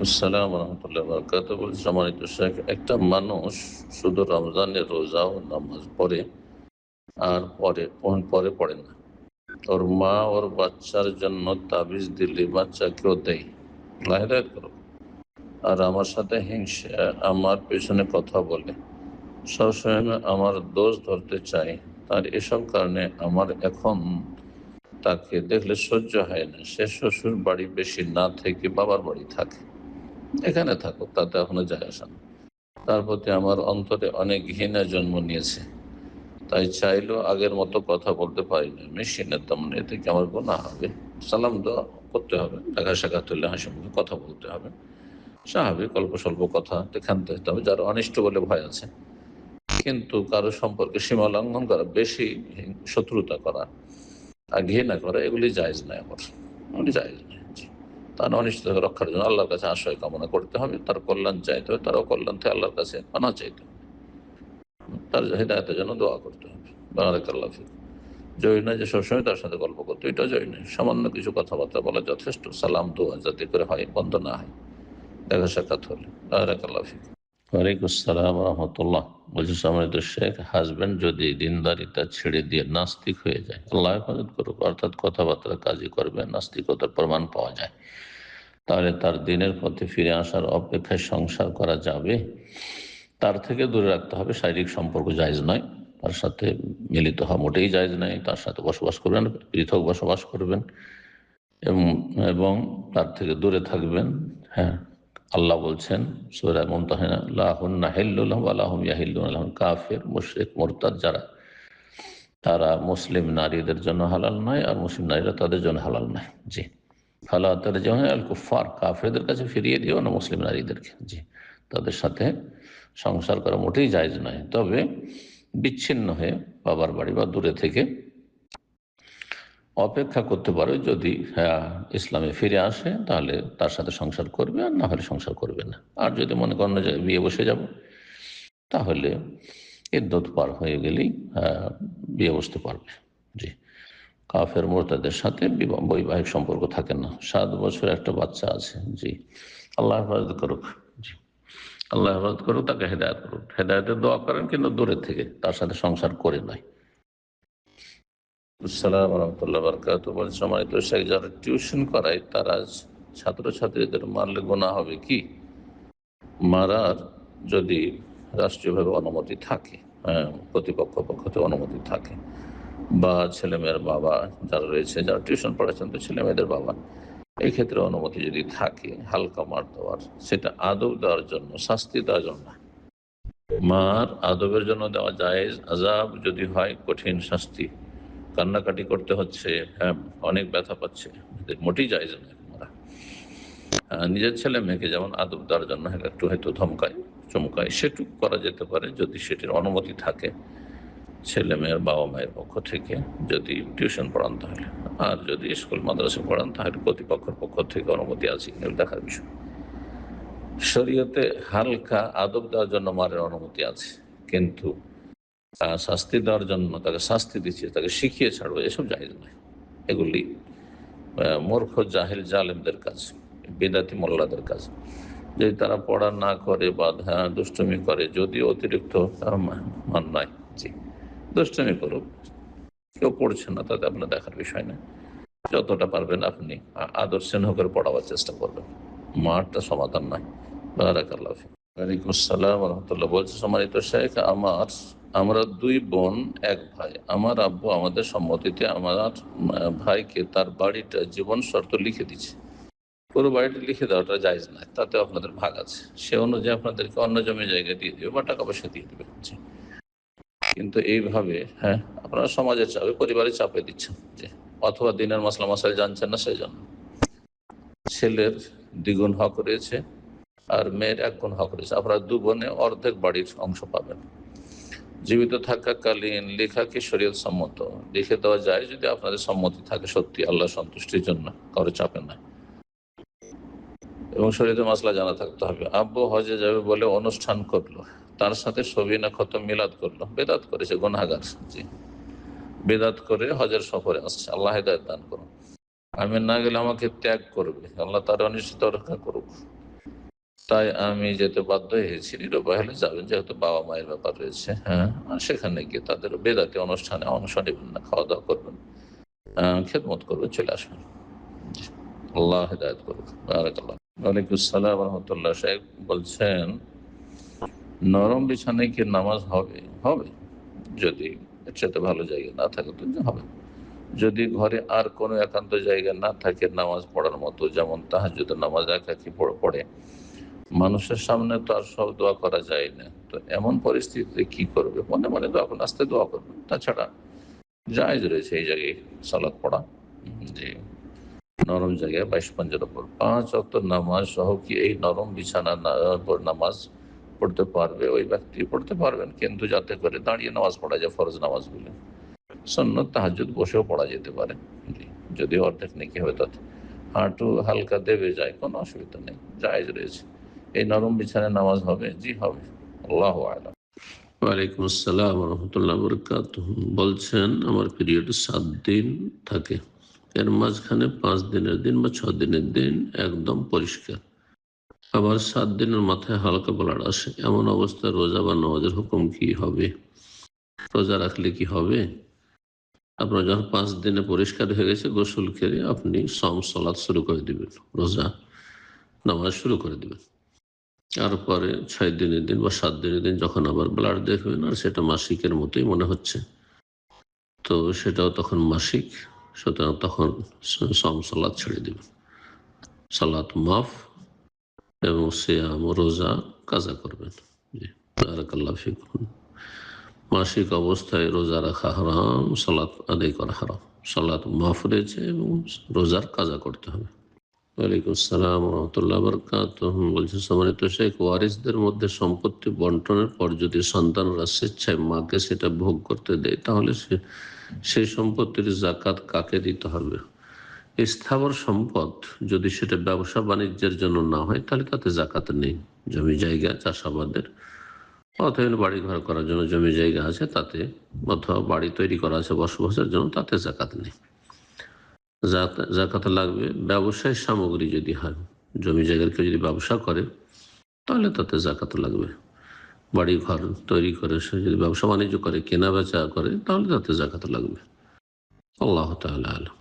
আসসালাম রহমতুল্লাহ বরকাত। বলছি, সম্মানিত শেখ, একটা মানুষ শুধু রমজানের রোজা ও নামাজ পড়ে আর পরে পড়ে না। ওর মা ওর বাচ্চার জন্য তাবিজ দিলে বাচ্চা কেউ দেয়, আল্লাহ হেদায়েত করো। আর আমার সাথে হিংসা, আমার পেছনে কথা বলে, সবসময় আমার দোষ ধরতে চাই। তার এসব কারণে আমার এখন তাকে দেখলে সহ্য হয় না। সে শ্বশুর বাড়ি বেশি না থেকে বাবার বাড়ি থাকে, এখানে থাকুক, তাতে এখনো যায় আসা না। তার প্রতি আমার অন্তরে অনেক ঘৃণা জন্ম নিয়েছে, তাই চাইলেও আগের মতো কথা বলতে পারি না। মেশিনের দাম এতে কি আমার গুনাহ হবে? সালাম দোয়া করতে হবে, দেখা সাক্ষাৎ হলে হাসি মুখে কথা বলতে হবে, স্বাভাবিক অল্প স্বল্প কথা ক্ষান্ত হতে হবে। যার অনিষ্ট বলে ভয় আছে, কিন্তু কারো সম্পর্কে সীমা লঙ্ঘন করা, বেশি শত্রুতা করা আর ঘৃণা করা, এগুলি জায়েজ নয়। আমার এগুলি জায়েজ নয়। জি, তার অনিষ্ট থেকে রক্ষার জন্য আল্লাহর কাছে আশ্রয় কামনা করতে হবে, তার কল্যাণ চাইতে হবে, তার অকল্যাণ থেকে আল্লাহর কাছে পানা চাইতে হবে, তার হেদায়েতের জন্য দোয়া করতে হবে। বারাকাল্লাহ ফিক। জয় নয় যে সবসময় তার সাথে গল্প করতে, এটা জয় নয়। সামান্য কিছু কথাবার্তা বলা যথেষ্ট। সালাম দোয়া যাতে করে হয়, বন্ধ না হয়, দেখা সাক্ষাৎ হলে। বারাকাল্লাহ ফিক। ওয়ালাইকুম আসসালাম রহমতুল্লাহ। বলছি, সম্মানিত শেখ, হাজব্যান্ড যদি দিনদারিতা ছেড়ে দিয়ে নাস্তিক হয়ে যায়, আল্লাহ হেফাজত করুক, অর্থাৎ কথাবার্তা কাজই করবে, নাস্তিকতার প্রমাণ পাওয়া যায়, তাহলে তার দিনের পথে ফিরে আসার অপেক্ষায় সংসার করা যাবে? তার থেকে দূরে রাখতে হবে। শারীরিক সম্পর্ক জায়েজ নয়, তার সাথে মিলিত হওয়া মোটেই জায়েজ নয়, তার সাথে বসবাস করবেন, পৃথক বসবাস করবেন এবং এবং তার থেকে দূরে থাকবেন। হ্যাঁ, আল্লাহ বলছেন সূরা মুমতাহিনা, লা হুন্না হিল্লুন লাহুম ওয়া লা হুম ইয়াহিল্লুনা লাহুম। কাফির, মুশরিক, মুরতাদ যারা, তারা মুসলিম নারীদের জন্য হালাল নয়, আর মুসলিম নারীরা তাদের জন্য হালাল নয়। জি, ফালা তারজিউ আল কুফার, কাফেরদের কাছে ফিরিয়ে দিও না মুসলিম নারীদেরকে। জি, তাদের সাথে সংসার করা মোটেই জায়েজ নয়। তবে বিচ্ছিন্ন হয়ে বাবার বাড়ি বা দূরে থেকে অপেক্ষা করতে পারো, যদি ইসলামে ফিরে আসে তাহলে তার সাথে সংসার করবে, আর না হলে সংসার করবে না। আর যদি মনে করেন যে বিয়ে বসে যাব, তাহলে ইদ্যত পার হয়ে গেলেই বিয়ে বসতে পারবে। জি, কাফের মোরতাদের সাথে বৈবাহিক সম্পর্ক থাকে না। 7 বছর একটা বাচ্চা আছে। জি, আল্লাহ হেফাজত করুক। জি, আল্লাহ হেফাজত করুক, তাকে হেদায়ত করুক। হেদায়তের দোয়া করেন, কিন্তু দূরে থেকে, তার সাথে সংসার করে নয়। আসসালাম রহমতুল্লাহ বরকাত। বলছি, সম্মানিত শেখ, যারা টিউশন করায় তারা ছাত্রছাত্রীদের মারলে গুনাহ হবে কি? মারার যদি রাষ্ট্রীয়ভাবে অনুমতি থাকে, কর্তৃপক্ষ পক্ষ থেকে অনুমতি থাকে, বা ছেলেমেয়ের বাবা যারা রয়েছে, যারা টিউশন পড়াচ্ছেন, তো ছেলেমেয়েদের বাবা, এই ক্ষেত্রে অনুমতি যদি থাকে হালকা মার দেওয়ার, সেটা আদব দেওয়ার জন্য, শাস্তি দেওয়ার জন্য। মার আদবের জন্য দেওয়া জায়েজ, আযাব যদি হয় কঠিন শাস্তি, কান্নাকাটি করতে হচ্ছে, হ্যাঁ, অনেক ব্যথা পাচ্ছে, মোটেই জায়েজ নয় মারা। নিজের ছেলে মেয়েকে যেমন আদব দেওয়ার জন্য একটু হয়তো ধমকায়, চমকায়, সেটুকু করা যেতে পারে যদি সেটির অনুমতি থাকে ছেলে মেয়ের বাবা মায়ের পক্ষ থেকে। যদি টিউশন পড়ান তাহলে, আর যদি স্কুল মাদ্রাসা পড়ান তাহলে কর্তৃপক্ষের পক্ষ থেকে অনুমতি আছে কিনা দেখার বিষয়। শরীয়তে হালকা আদব দেওয়ার জন্য মারের অনুমতি আছে, কিন্তু শাস্তি দেওয়ার জন্য তাকে শাস্তি দিচ্ছে, তাকে শিখিয়ে ছাড়বো, এসব জায়েজ নয়। এগুলি মূর্খ জাহেল জালেমদের কাজ, বিদাতি মোল্লাদের কাজ। যদি তারা পড়া না করে বা দুষ্টমি করে, যদি অতিরিক্ত মান নয়, জি, দুষ্টমি করুক, কেউ পড়ছে না, তাতে আপনার দেখার বিষয় না। যতটা পারবেন আপনি আদর স্নেহ করে পড়াবার চেষ্টা করবেন, মারটা সমাধান নয়। বারাকাল্লাহ ফিক। ওয়ালাইকুম আসসালাম রহমতুল্লাহ। বলছে, সম্মানিত শেখ, আমরা 2 বোন 1 ভাই। আমার আব্বু আমাদের সম্মতিতে আমার ভাইকে তার বাড়িটা জীবন শর্ত লিখে দিচ্ছে। পুরো বাড়িটা লিখে দেওয়াটা জায়েজ নয়, তাতে আপনাদের ভাগ আছে। সে অনুযায়ী আপনাদেরকে অন্য জমি জায়গা দিয়ে দেবে বা টাকা পয়সা দিয়ে দেবে। কিন্তু এইভাবে, হ্যাঁ, আপনারা সমাজের চাপে, পরিবারের চাপে দিচ্ছেন, যে অথবা দিনের মশলা মশাই জানছেন না, সেই জন্য। ছেলের 2 গুণ হক রয়েছে, আর মেয়ের 1 গুণ হক রয়েছে। আপনারা 2 বোনে অর্ধেক বাড়ির অংশ পাবেন। জীবিত থাকাকালীন লেখা কি শরীয়ত সম্মত? লিখে দেওয়া যায় যদি আপনাদের সম্মতি থাকে, সত্যি আল্লাহ সন্তুষ্টির জন্য, কারো চাপে না, এবং শরীয়তের মাসলা জানা থাকতে হবে। আব্বু হজে যাবে বলে অনুষ্ঠান করলো, তার সাথে ছবি না খতম মিলাদ করলো, বেদাত করেছে, গুনাহগার। জি, বেদাত করে হজের সফরে আসছে, আল্লাহ হেদায়েত দান করুন। আমি না গেলে আমাকে ত্যাগ করবে, আল্লাহ তার অনিশ্চিত রক্ষা করুক। তাই আমি যেতে বাধ্য হয়েছি। নিরুপায় হলে যাবেন, যেহেতু বাবা মায়ের ব্যাপার রয়েছে। হ্যাঁ, আর সেখানে গিয়ে তাদের বেদাতি অনুষ্ঠানে অংশ নেবেন না, খাওয়া দাওয়া করবেন, খেদমত করবেন, চলে আসবেন। আল্লাহ হেদায়েত করুন। বারাকাল্লাহ। ওয়ালাইকুম আসসালাম রহমতুল্লাহ। সাহেব বলছেন, নরম বিছানায় কি নামাজ হবে? হবে, যদি এর সাথে ভালো জায়গা না থাকে তো হবে। যদি ঘরে আর কোনো একান্ত জায়গা না থাকে নামাজ পড়ার মতো, যেমন তাহাজ্জুদের নামাজ একাকি পড়ে, মানুষের সামনে তো আর সব দোয়া করা যায় না, তো এমন পরিস্থিতিতে কি করবে? মনে মনে দোয়া করুন, আস্তে দোয়া করবেন। তাছাড়া জায়েজ রয়েছে এই জায়গায় সালাত পড়া, যে নরম জায়গায় 22 পাঞ্জের ওপর 5 ওয়াক্ত নামাজ সহ কি এই নরম বিছানা নামাজ পড়তে পারবে? ওই ব্যক্তি পড়তে পারবেন, কিন্তু যাতে করে দাঁড়িয়ে নামাজ পড়া যায়, ফরজ নামাজগুলো। সুন্নত তাহাজ্জুদ বসেও পড়া যেতে পারে, জি, যদি অর্ধেক নেকি হবে তাতে। হাঁটু হালকা দেবে যায়, কোনো অসুবিধা নেই, জায়েজ রয়েছে। এই নরম বিছানায় নামাজ হবে? জি হবে। আল্লাহু আ'লাম। ওয়ালাইকুম আসসালাম রহমতুল্লাহ বরকাতুহু। বলছেন, আমার পিরিয়ড 7 দিন থাকে, এর মাঝখানে 5 দিনের দিন বা 6 দিনের দিন একদম পরিষ্কার, আবার 7 দিনের মাথায় হালকা ব্লাড আসে, এমন অবস্থায় রোজা বা নামাজের হুকুম কি হবে? রোজা রাখলে কি হবে? আপনার যখন 5 দিনে পরিষ্কার হয়ে গেছে, গোসল করে আপনি সালাত শুরু করে দিবেন, রোজা নামাজ শুরু করে দিবেন। আর পরে 6 দিনের দিন বা 7 দিনের দিন যখন আবার ব্লাড দেখবেন আর সেটা মাসিকের মতোই মনে হচ্ছে, তো সেটাও তখন মাসিক, সুতরাং তখন সালাত ছেড়ে দিবেন, সালাত মাফ, এবং সিয়াম রোজা কাজা করবেন। জি, বারাকাল্লাহু ফিকুম। মাসিক অবস্থায় রোজা রাখা হারাম, সালাত আদায় করা হারাম। সালাত মাফ রয়েছে এবং রোজার কাজা করতে হবে। ওয়ালাইকুম আসসালাম রহমতুল্লাহ বরকাতুহু। বলছে, সম্মানিত শেখ, ওয়ারিসদের মধ্যে সম্পত্তি বন্টনের পর যদি সন্তানরা স্বেচ্ছায় মাকে সেটা ভোগ করতে দেয়, তাহলে সেই সম্পত্তির জাকাত কাকে দিতে হবে? স্থাবর সম্পদ যদি সেটা ব্যবসা বাণিজ্যের জন্য না হয়, তাহলে তাতে জাকাত নেই। জমি জায়গা চাষাবাদের, অথবা বাড়ি ঘর করার জন্য জমি জায়গা আছে তাতে, অথবা বাড়ি তৈরি করা আছে বসবাসের জন্য, তাতে জাকাত নেই। জাকাত লাগবে ব্যবসায় সামগ্রী যদি হয়, জমি জায়গার কেউ যদি ব্যবসা করে তাহলে তাতে জাকাত লাগবে। বাড়ি ঘর তৈরি করে সে যদি ব্যবসা বাণিজ্য করে, কেনা বেচা করে, তাহলে তাতে জাকাত লাগবে। আল্লাহ তাআলা আ'লাম।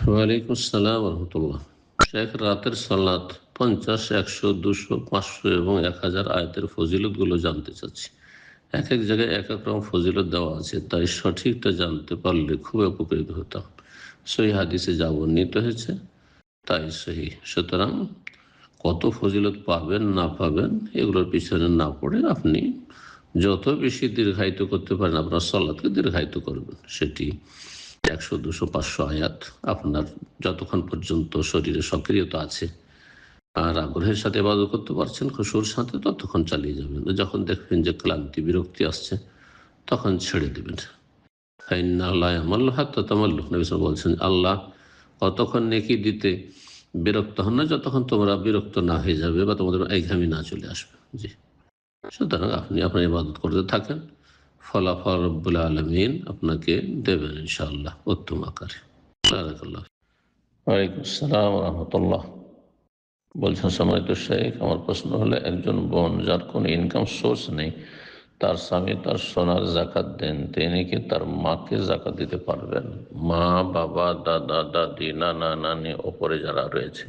ওয়ালাইকুম আসসালাম রহমতুল্লাহ। শেখ, রাতের সালাত 50, 100, 200, 500 এবং 1000 আয়াতের ফজিলত গুলো জানতে চাচ্ছি। এক এক জায়গায় এক এক রকম ফজিলত দেওয়া আছে, তাই সঠিকটা জানতে পারলে খুব উপকৃত হতাম। সহি হাদিসে যা বর্ণিত হয়েছে তাই সহি, সুতরাং কত ফজিলত পাবেন না পাবেন এগুলোর পিছনে না পড়ে আপনি যত বেশি দীর্ঘায়িত করতে পারেন আপনার সালাতকে দীর্ঘায়িত করবেন। সেটি 100, 200, 500 আয়াত আপনার যতক্ষণ পর্যন্ত শরীরে সক্রিয়তা আছে আর আগ্রহের সাথে ইবাদত করতে পারছেন খুশুর সাথে, ততক্ষণ চালিয়ে যাবেন। যখন দেখবেন যে ক্লান্তি বিরক্তি আসছে, তখন ছেড়ে দেবেন। বলছেন, আল্লাহ কতক্ষণ নেকি দিতে বিরক্ত হন না, যতক্ষণ তোমরা বিরক্ত না হয়ে যাবে বা তোমাদের একঘেয়েমি না চলে আসবে। জি, সুতরাং আপনি আপনার ইবাদত করতে থাকেন, ফলাফল রব্বুল আলামিন আপনাকে দেবেন ইনশাআল্লাহ উত্তম আকারে। বারাকাল্লাহ। ওয়ালাইকুম আসসালাম রহমতুল্লাহ। বলছেন, সম্মানিত শেখ, আমার প্রশ্ন হলো, একজন বোন যার কোনো ইনকাম সোর্স নেই, তার স্বামী তার সোনার জাকাত দেন, তিনি কি তার মাকে জাকাত দিতে পারবেন? মা, বাবা, দাদা, দাদি, নানা, নানি, ওপরে যারা রয়েছে,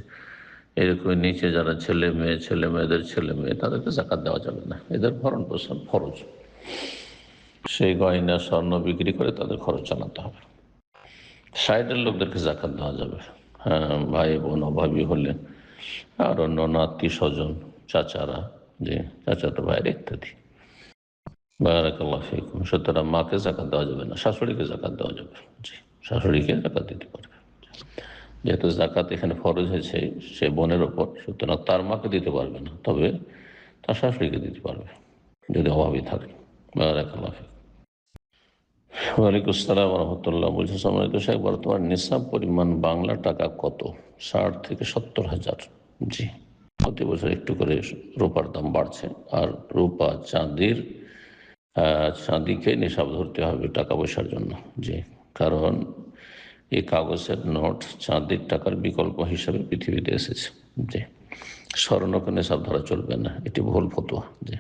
এরকম নিচে যারা ছেলে মেয়ে, ছেলে মেয়েদের ছেলে মেয়ে, তাদেরকে জাকাত দেওয়া যাবে না। এদের ভরণ পোষণ ফরজ, সেই গয়না স্বর্ণ বিক্রি করে তাদের খরচ চালাতে হবে। সাইডের লোকদেরকে জাকাত দেওয়া যাবে, হ্যাঁ, ভাই বোন অভাবী হলে, আর অন্য আত্মীয় স্বজন, চাচারা, যে চাচাতো ভাইয়ের ইত্যাদি। বারাকাল্লাহ ফিকুম। সুতরাং মাকে জাকাত দেওয়া যাবে না, শাশুড়িকে জাকাত দেওয়া যাবে। জি, শাশুড়িকে জাকাত দিতে পারবে, যেহেতু জাকাত এখানে ফরজ হয়েছে সে বোনের ওপর, সুতরাং তার মাকে দিতে পারবে না, তবে তার শাশুড়িকে দিতে পারবে যদি অভাবী থাকে। বারাকাল্লাহ ফিকুম। ওয়ালাইকুম আসসালাম রহমতুল্লাহ। বলছে, সম্মানিত শেখ, বর্তমান নিসাব পরিমাণ বাংলা টাকা কত? 60 থেকে 70,000। জি, প্রতি বছর একটু করে রূপার দাম বাড়ছে, আর রূপা চাঁদিকে নিসাব ধরতে হবে টাকা পয়সার জন্য। জি, কারণ এই কাগজের নোট চাঁদির টাকার বিকল্প হিসাবে পৃথিবীতে এসেছে। জি, স্বর্ণকে নেশাব ধরা চলবে না, এটি ভুল ফতোয়া। যে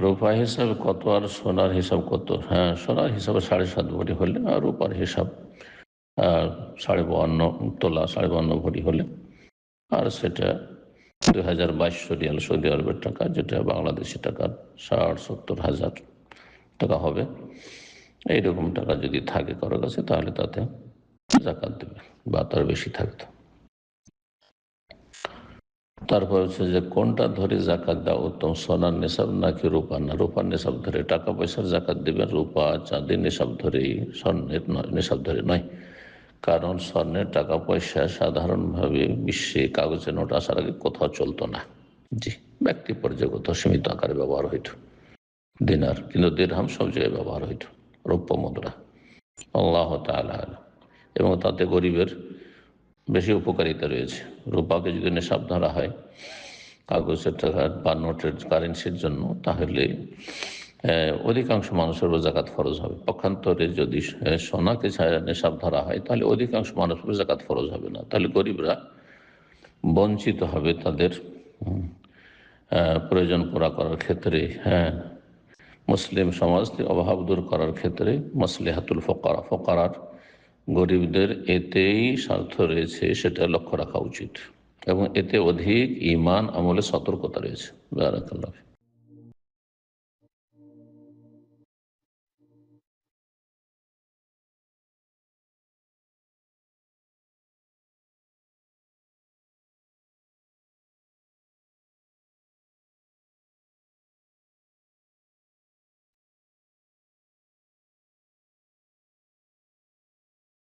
রূপা হিসাব কত আর সোনার হিসাব কত? হ্যাঁ, সোনার হিসাবে 7.5 ভরি হলে, আর রূপার হিসাব 52.5 তোলা, 52 ভরি হলে, আর সেটা 2200 রিয়াল সৌদি আরবের টাকা, যেটা বাংলাদেশি টাকা 60-70 হাজার টাকা হবে। এইরকম টাকা যদি থাকে কারো কাছে, তাহলে তাতে জাকাত দেবে, বা তার বেশি থাকতো। তারপর হচ্ছে যে কোনটা ধরে জাকাত দেওয়া উত্তম, সোনার নেশাব নাকি রূপার? না, রূপার নেশাব ধরে টাকা পয়সার জাকাত দেবেন, রূপা চাঁদির নেশাব ধরেই, স্বর্ণের নেশাব ধরে নয়। কারণ স্বর্ণের টাকা পয়সা সাধারণভাবে বিশ্বে কাগজে নোট আসার আগে কোথাও চলতো না। জি, ব্যক্তি পর্যায়ে কোথাও সীমিত আকারে ব্যবহার হইত দিনার, কিন্তু দিরহাম সব জায়গায় ব্যবহার হইত, রৌপ্য মুদ্রা। আল্লাহ তাআলা আলাম। এবং তাতে গরিবের বেশি উপকারিতা রয়েছে। রূপাকে যদি নেশাব ধরা হয় কাগজের টাকা বা নোটের কারেন্সির জন্য, তাহলে অধিকাংশ মানুষের জাকাত ফরজ হবে। পক্ষান্তরে যদি সোনাকে নেশাব ধরা হয়, তাহলে অধিকাংশ মানুষের জাকাত ফরজ হবে না। তাহলে গরিবরা বঞ্চিত হবে তাদের প্রয়োজন পুরা করার ক্ষেত্রে, হ্যাঁ, মুসলিম সমাজ থেকে অভাব দূর করার ক্ষেত্রে মাসলিহাতুল ফোকারা, ফোকারার গরিবদের এতেই স্বার্থ রয়েছে, সেটা লক্ষ্য রাখা উচিত। এবং এতে অধিক ঈমান আমলে সতর্কতা রয়েছে। বারাকাল্লাহ।